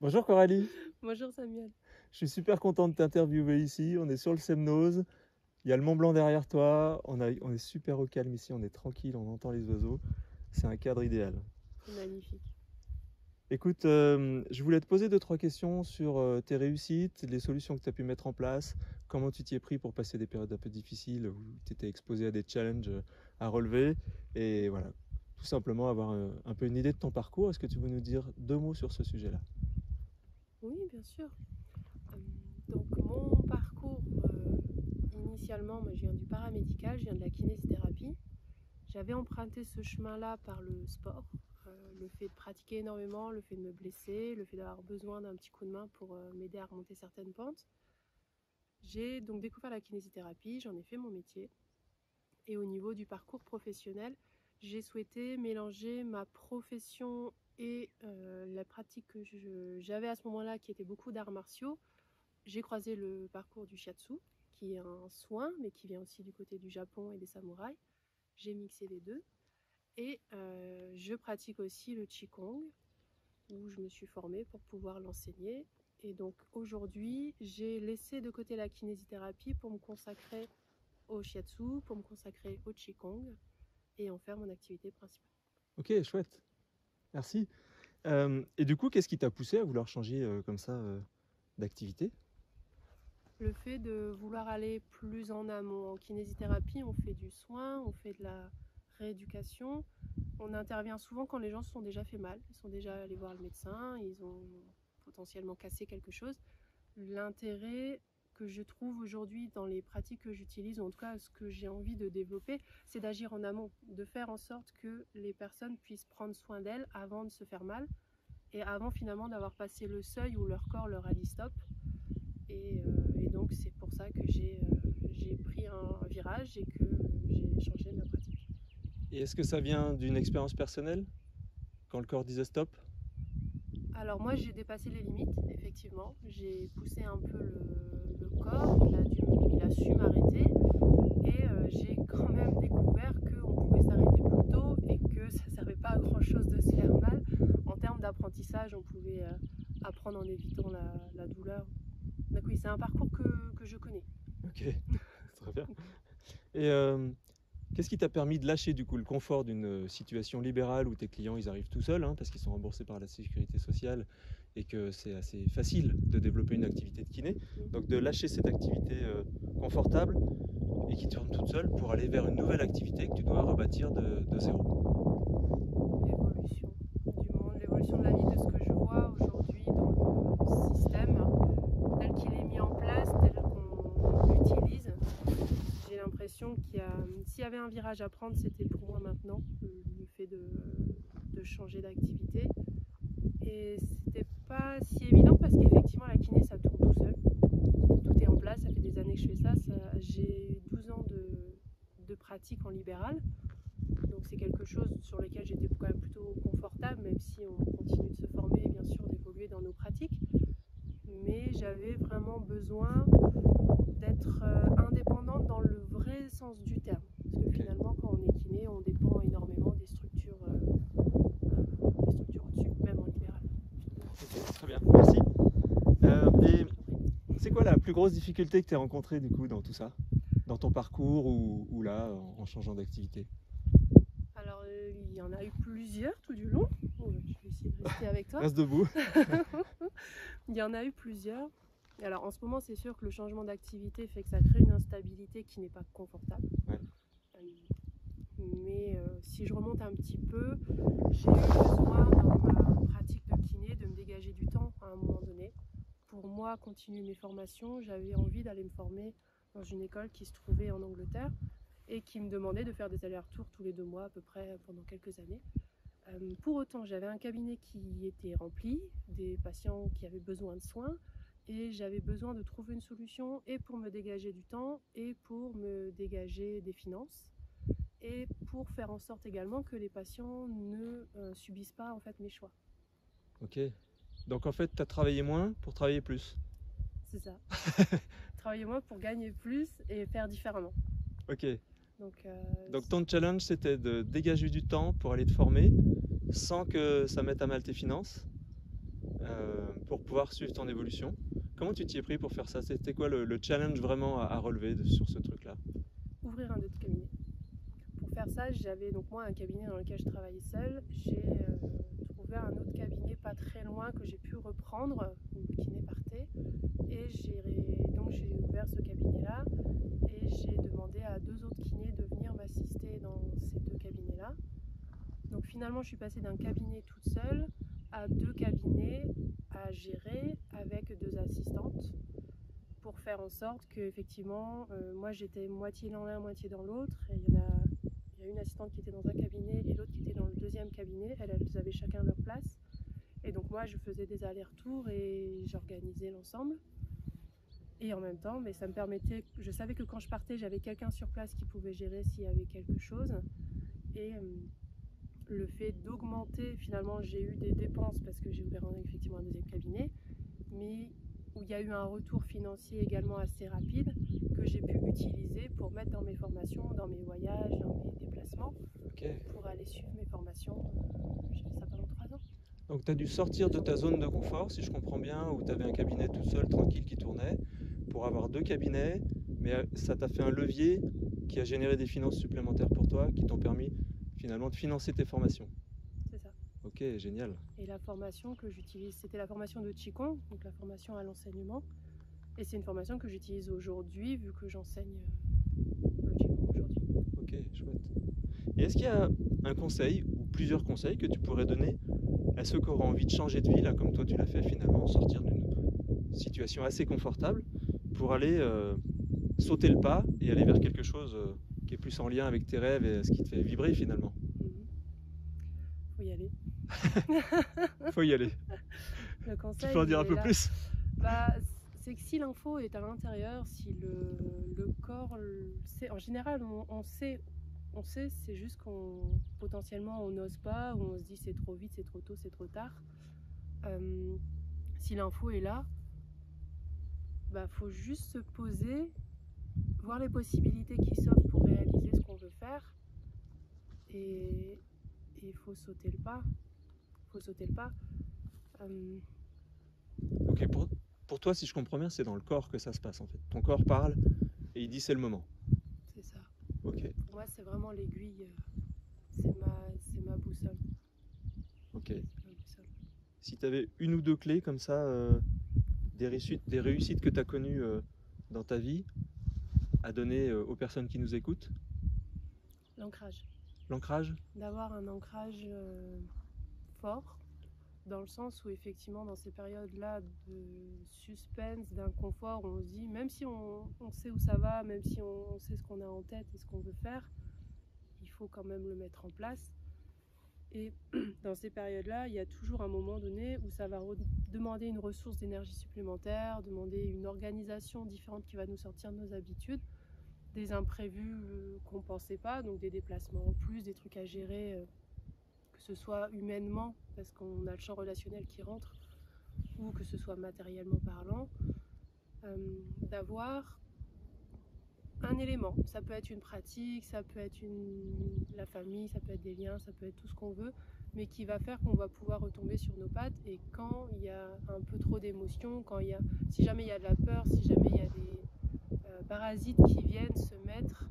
Bonjour Coralie, Bonjour Samuel. je suis super content de t'interviewer ici. On est sur le Semnose, il y a le Mont Blanc derrière toi. On est super au calme ici, on est tranquille, on entend les oiseaux. C'est un cadre idéal. C'est magnifique. Écoute, je voulais te poser deux, trois questions sur tes réussites, les solutions que tu as pu mettre en place, comment tu t'y es pris pour passer des périodes un peu difficiles où tu étais exposé à des challenges à relever. Et voilà, tout simplement avoir un peu une idée de ton parcours. Est-ce que tu veux nous dire deux mots sur ce sujet-là? Oui, bien sûr. Euh, donc mon parcours, initialement, moi, je viens du paramédical, je viens de la kinésithérapie. J'avais emprunté ce chemin-là par le sport, le fait de pratiquer énormément, le fait de me blesser, le fait d'avoir besoin d'un petit coup de main pour m'aider à remonter certaines pentes. J'ai donc découvert la kinésithérapie, j'en ai fait mon métier. Et au niveau du parcours professionnel, j'ai souhaité mélanger ma profession et la pratique que j'avais à ce moment-là, qui était beaucoup d'arts martiaux. J'ai croisé le parcours du shiatsu, qui est un soin, mais qui vient aussi du côté du Japon et des samouraïs. J'ai mixé les deux. Et je pratique aussi le Qigong, où je me suis formée pour pouvoir l'enseigner. Et donc aujourd'hui, j'ai laissé de côté la kinésithérapie pour me consacrer au shiatsu, pour me consacrer au Qigong et en faire mon activité principale. Ok, chouette, merci. Et du coup, qu'est-ce qui t'a poussé à vouloir changer comme ça d'activité? Le fait de vouloir aller plus en amont. En kinésithérapie, on fait du soin, on fait de la rééducation. On intervient souvent quand les gens se sont déjà fait mal. Ils sont déjà allés voir le médecin, ils ont potentiellement cassé quelque chose. L'intérêt que je trouve aujourd'hui dans les pratiques que j'utilise, ou en tout cas ce que j'ai envie de développer, c'est d'agir en amont, de faire en sorte que les personnes puissent prendre soin d'elles avant de se faire mal et avant finalement d'avoir passé le seuil où leur corps leur a dit stop. Et donc c'est pour ça que j'ai pris un virage et que j'ai changé ma pratique. Et est-ce que ça vient d'une expérience personnelle, quand le corps disait stop? Alors moi j'ai dépassé les limites, effectivement. J'ai poussé un peu le corps, il a su m'arrêter. Et j'ai quand même découvert qu'on pouvait s'arrêter plus tôt et que ça ne servait pas à grand chose de se faire mal. En termes d'apprentissage, on pouvait apprendre en évitant la douleur. Donc oui, c'est un parcours que je connais. Ok, très bien. Et qu'est-ce qui t'a permis de lâcher du coup le confort d'une situation libérale où tes clients ils arrivent tout seuls, hein, parce qu'ils sont remboursés par la sécurité sociale et que c'est assez facile de développer une activité de kiné. Donc de lâcher cette activité confortable et qui tourne toute seule pour aller vers une nouvelle activité que tu dois rebâtir de zéro. L'évolution du monde, l'évolution de la vie, de ce que je vois aujourd'hui dans le système tel qu'il est mis en place, tel qu'on l'utilise. J'ai l'impression s'il y avait un virage à prendre, c'était pour moi maintenant, le fait de changer d'activité. Et c'était pas si évident parce qu'effectivement, la kiné, ça tourne tout seul. Tout est en place, ça fait des années que je fais ça. J'ai 12 ans de pratique en libéral. Donc c'est quelque chose sur lequel j'étais quand même plutôt confortable, même si on continue de se former et bien sûr d'évoluer dans nos pratiques. Mais j'avais vraiment besoin d'être indépendante dans le vrai sens du terme. Parce que Ok, finalement, quand on est kiné, on dépend énormément des structures au-dessus, même en libéral. ok, très bien, merci. Et c'est quoi la plus grosse difficulté que tu as rencontrée du coup dans tout ça? Dans ton parcours ou là, en changeant d'activité? Alors, il y en a eu plusieurs tout du long. Je vais essayer de rester avec toi. Reste debout. Il y en a eu plusieurs. Alors, en ce moment, c'est sûr que le changement d'activité fait que ça crée une instabilité qui n'est pas confortable. Ouais. Mais si je remonte un petit peu, j'ai eu besoin dans ma pratique de kiné de me dégager du temps à un moment donné. Pour moi, continuer mes formations, j'avais envie d'aller me former dans une école qui se trouvait en Angleterre et qui me demandait de faire des allers-retours tous les 2 mois à peu près pendant quelques années. Pour autant, j'avais un cabinet qui était rempli, des patients qui avaient besoin de soins, et j'avais besoin de trouver une solution et pour me dégager du temps et pour me dégager des finances et pour faire en sorte également que les patients ne subissent pas en fait mes choix. Ok. Donc en fait, tu as travaillé moins pour travailler plus. C'est ça. Travailler moins pour gagner plus et faire différemment. Ok. Donc, Donc ton challenge, c'était de dégager du temps pour aller te former sans que ça mette à mal tes finances. pour pouvoir suivre ton évolution. Comment tu t'y es pris pour faire ça? C'était quoi le challenge vraiment à relever sur ce truc-là? Ouvrir un autre cabinet. Pour faire ça, j'avais donc moi un cabinet dans lequel je travaillais seule. J'ai trouvé un autre cabinet pas très loin que j'ai pu reprendre, où le kiné partait. Et donc j'ai ouvert ce cabinet-là et j'ai demandé à 2 autres kinés de venir m'assister dans ces 2 cabinets-là. Donc finalement, je suis passée d'un cabinet toute seule à 2 cabinets à gérer avec 2 assistantes pour faire en sorte que effectivement, moi j'étais moitié dans l'un, moitié dans l'autre. Et il y a une assistante qui était dans un cabinet et l'autre qui était dans le deuxième cabinet. Elles avaient chacun leur place. Et donc moi, je faisais des allers-retours et j'organisais l'ensemble. Et en même temps, mais ça me permettait, je savais que quand je partais, j'avais quelqu'un sur place qui pouvait gérer s'il y avait quelque chose. Et le fait d'augmenter, finalement, j'ai eu des dépenses parce que j'ai ouvert effectivement un deuxième cabinet, mais où il y a eu un retour financier également assez rapide que j'ai pu utiliser pour mettre dans mes formations, dans mes voyages, dans mes déplacements, pour aller suivre mes formations. J'ai fait ça pendant 3 ans. Donc tu as dû sortir de ta zone de confort, si je comprends bien, où tu avais un cabinet tout seul, tranquille, qui tournait, pour avoir 2 cabinets, mais ça t'a fait un levier qui a généré des finances supplémentaires pour toi, qui t'ont permis finalement de financer tes formations. C'est ça. Ok, génial. Et la formation que j'utilise, c'était la formation de Qigong, donc la formation à l'enseignement. Et c'est une formation que j'utilise aujourd'hui, vu que j'enseigne le Qigong aujourd'hui. Ok, chouette. Et est-ce qu'il y a un conseil, ou plusieurs conseils, que tu pourrais donner à ceux qui auraient envie de changer de vie, là, comme toi tu l'as fait finalement, sortir d'une situation assez confortable, pour aller sauter le pas et aller vers quelque chose qui est plus en lien avec tes rêves et ce qui te fait vibrer finalement? Faut y aller. Faut y aller. Le conseil, tu peux en dire un peu plus? C'est que si l'info est à l'intérieur, si le corps sait, en général on sait, c'est juste qu'on potentiellement on n'ose pas, ou on se dit c'est trop vite, c'est trop tôt, c'est trop tard. Si l'info est là, faut juste se poser, voir les possibilités qui s'offrent pour réaliser ce qu'on veut faire, et il faut sauter le pas. Ok, pour toi, si je comprends bien, c'est dans le corps que ça se passe en fait. Ton corps parle et il dit c'est le moment. C'est ça. Ok. Pour moi, c'est vraiment l'aiguille, c'est ma boussole. Ok. Si tu avais une ou deux clés comme ça, des réussites que tu as connues dans ta vie, à donner aux personnes qui nous écoutent? L'ancrage. L'ancrage? D'avoir un ancrage fort, dans le sens où effectivement dans ces périodes-là de suspense, d'inconfort, on se dit, même si on sait où ça va, même si on sait ce qu'on a en tête et ce qu'on veut faire, il faut quand même le mettre en place. Et dans ces périodes-là, il y a toujours un moment donné où ça va demander une ressource d'énergie supplémentaire, demander une organisation différente qui va nous sortir de nos habitudes, des imprévus qu'on ne pensait pas, donc des déplacements en plus, des trucs à gérer, que ce soit humainement, parce qu'on a le champ relationnel qui rentre, ou que ce soit matériellement parlant, d'avoir un élément. Ça peut être une pratique, ça peut être la famille, ça peut être des liens, ça peut être tout ce qu'on veut, mais qui va faire qu'on va pouvoir retomber sur nos pattes. Et quand il y a un peu trop d'émotions, si jamais il y a de la peur, si jamais il y a des parasites qui viennent se mettre,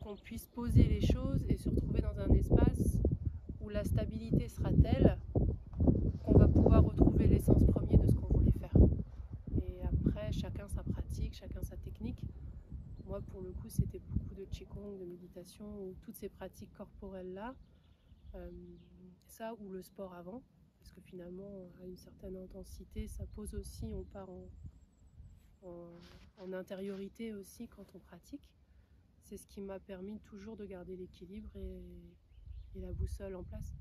qu'on puisse poser les choses et se retrouver dans un espace où la stabilité sera telle qu'on va pouvoir retrouver l'essence première de ce qu'on voulait faire. Et après, chacun sa pratique, chacun sa technique. Moi, pour le coup, c'était beaucoup de Qigong, de méditation, ou toutes ces pratiques corporelles-là. Ça, ou le sport avant, parce que finalement, à une certaine intensité, ça pose aussi, on part en intériorité aussi quand on pratique. C'est ce qui m'a permis toujours de garder l'équilibre et la boussole en place.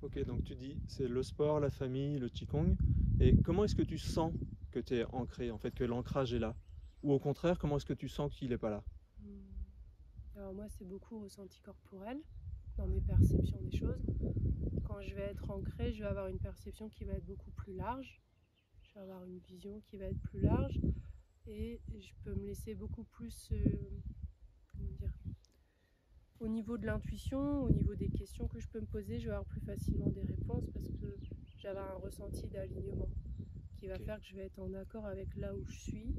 Ok, donc tu dis, c'est le sport, la famille, le Qigong. Et comment est-ce que tu sens que tu es ancré, en fait, que l'ancrage est là? Ou au contraire, comment est-ce que tu sens qu'il n'est pas là? Alors moi, c'est beaucoup ressenti corporel, dans mes perceptions des choses. Quand je vais être ancrée, je vais avoir une perception qui va être beaucoup plus large. Je vais avoir une vision qui va être plus large. Et je peux me laisser beaucoup plus... au niveau de l'intuition, au niveau des questions que je peux me poser, je vais avoir plus facilement des réponses, parce que j'avais un ressenti d'alignement qui va Ok. faire que je vais être en accord avec là où je suis,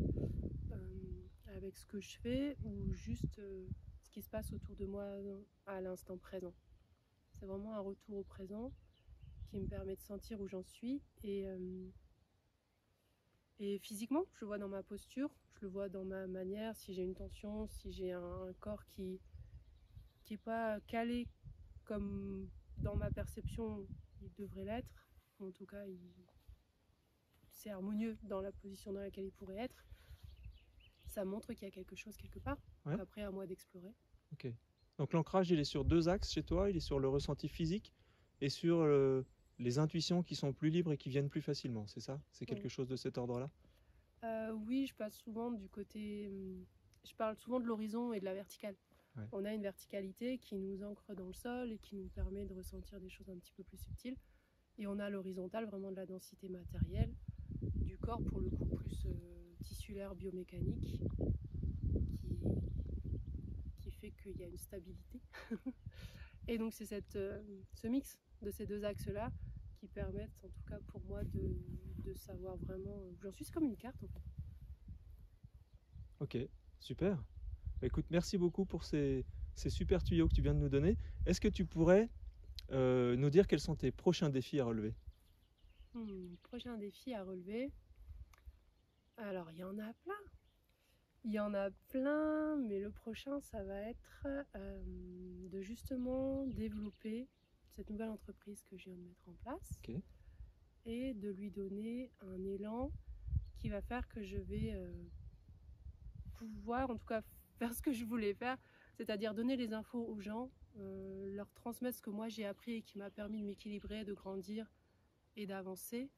avec ce que je fais ou juste ce qui se passe autour de moi à l'instant présent. C'est vraiment un retour au présent qui me permet de sentir où j'en suis et physiquement, je le vois dans ma posture, je le vois dans ma manière, si j'ai une tension, si j'ai un corps qui n'est pas calé comme dans ma perception il devrait l'être. En tout cas, c'est harmonieux dans la position dans laquelle il pourrait être. Ça montre qu'il y a quelque chose quelque part. Ouais. Donc après, à moi d'explorer. Ok. Donc l'ancrage, il est sur deux axes chez toi. Il est sur le ressenti physique et sur les intuitions qui sont plus libres et qui viennent plus facilement. C'est ça? C'est quelque Oui. chose de cet ordre-là? Oui, je passe souvent du côté. Je parle souvent de l'horizon et de la verticale. Ouais. On a une verticalité qui nous ancre dans le sol et qui nous permet de ressentir des choses un petit peu plus subtiles. Et on a l'horizontale, vraiment de la densité matérielle du corps, pour le coup plus tissulaire, biomécanique, qui fait qu'il y a une stabilité. Et donc c'est ce mix de ces deux axes-là qui permettent, en tout cas pour moi, de savoir vraiment où j'en suis. C'est comme une carte en fait. Ok, super. Écoute, merci beaucoup pour ces super tuyaux que tu viens de nous donner. Est-ce que tu pourrais nous dire quels sont tes prochains défis à relever? Prochain défi à relever. Alors, il y en a plein. Il y en a plein, mais le prochain, ça va être de justement développer cette nouvelle entreprise que je viens de mettre en place. Ok. Et de lui donner un élan qui va faire que je vais pouvoir, en tout cas, faire ce que je voulais faire, c'est-à-dire donner les infos aux gens, leur transmettre ce que moi j'ai appris et qui m'a permis de m'équilibrer, de grandir et d'avancer,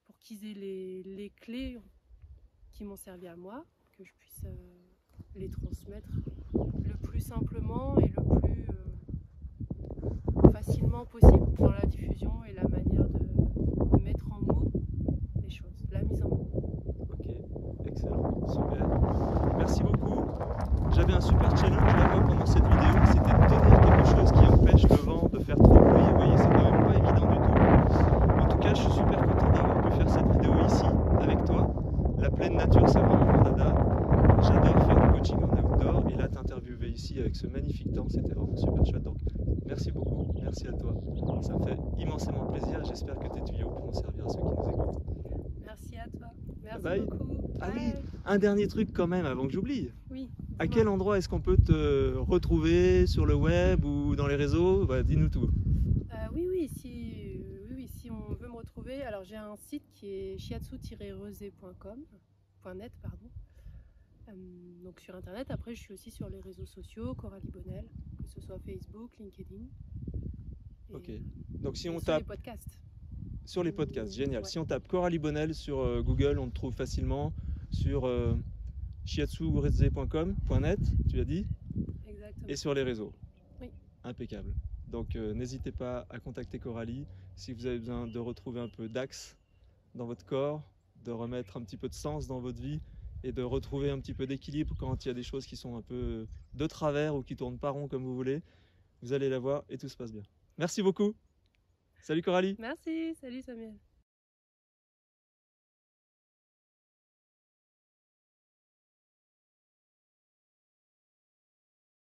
pour qu'ils aient les clés qui m'ont servi à moi, que je puisse les transmettre le plus simplement et le plus facilement possible dans la diffusion et la manière de mettre en mots les choses, la mise en mots. Ok, excellent, super. Merci beaucoup. J'avais un super challenge là-bas pendant cette vidéo, c'était de tenir quelque chose qui empêche le vent de faire trop de bruit. Vous voyez, c'est quand même pas évident du tout. En tout cas, je suis super content d'avoir pu faire cette vidéo ici avec toi. La pleine nature, c'est vraiment mon dada. J'adore faire du coaching en outdoor et là t'interviewer ici avec ce magnifique temps, c'était vraiment super chouette. Donc merci beaucoup, merci à toi. Ça me fait immensément plaisir et j'espère que tes tuyaux pourront servir à ceux qui nous écoutent. Merci à toi. Merci Bye. beaucoup. Ah Bye. oui, un dernier truc quand même avant que j'oublie. Oui. À quel endroit est-ce qu'on peut te retrouver sur le web ou dans les réseaux? Bah, dis-nous tout. Oui, si on veut me retrouver, alors j'ai un site qui est shiatsu-rosé.net, pardon. Donc sur internet. Après, je suis aussi sur les réseaux sociaux, Coralie Bonnel, que ce soit Facebook, LinkedIn. Et, Ok. Donc si on sur tape les podcasts. sur les podcasts, génial. Ouais. Si on tape Coralie Bonnel sur Google, on te trouve facilement. Sur shiatsu-rosé.net, tu as dit, Exactement. et sur les réseaux. Oui. Impeccable. Donc n'hésitez pas à contacter Coralie si vous avez besoin de retrouver un peu d'axe dans votre corps, de remettre un petit peu de sens dans votre vie et de retrouver un petit peu d'équilibre quand il y a des choses qui sont un peu de travers ou qui tournent pas rond comme vous voulez. Vous allez la voir et tout se passe bien. Merci beaucoup. Salut Coralie. Merci, salut Samuel.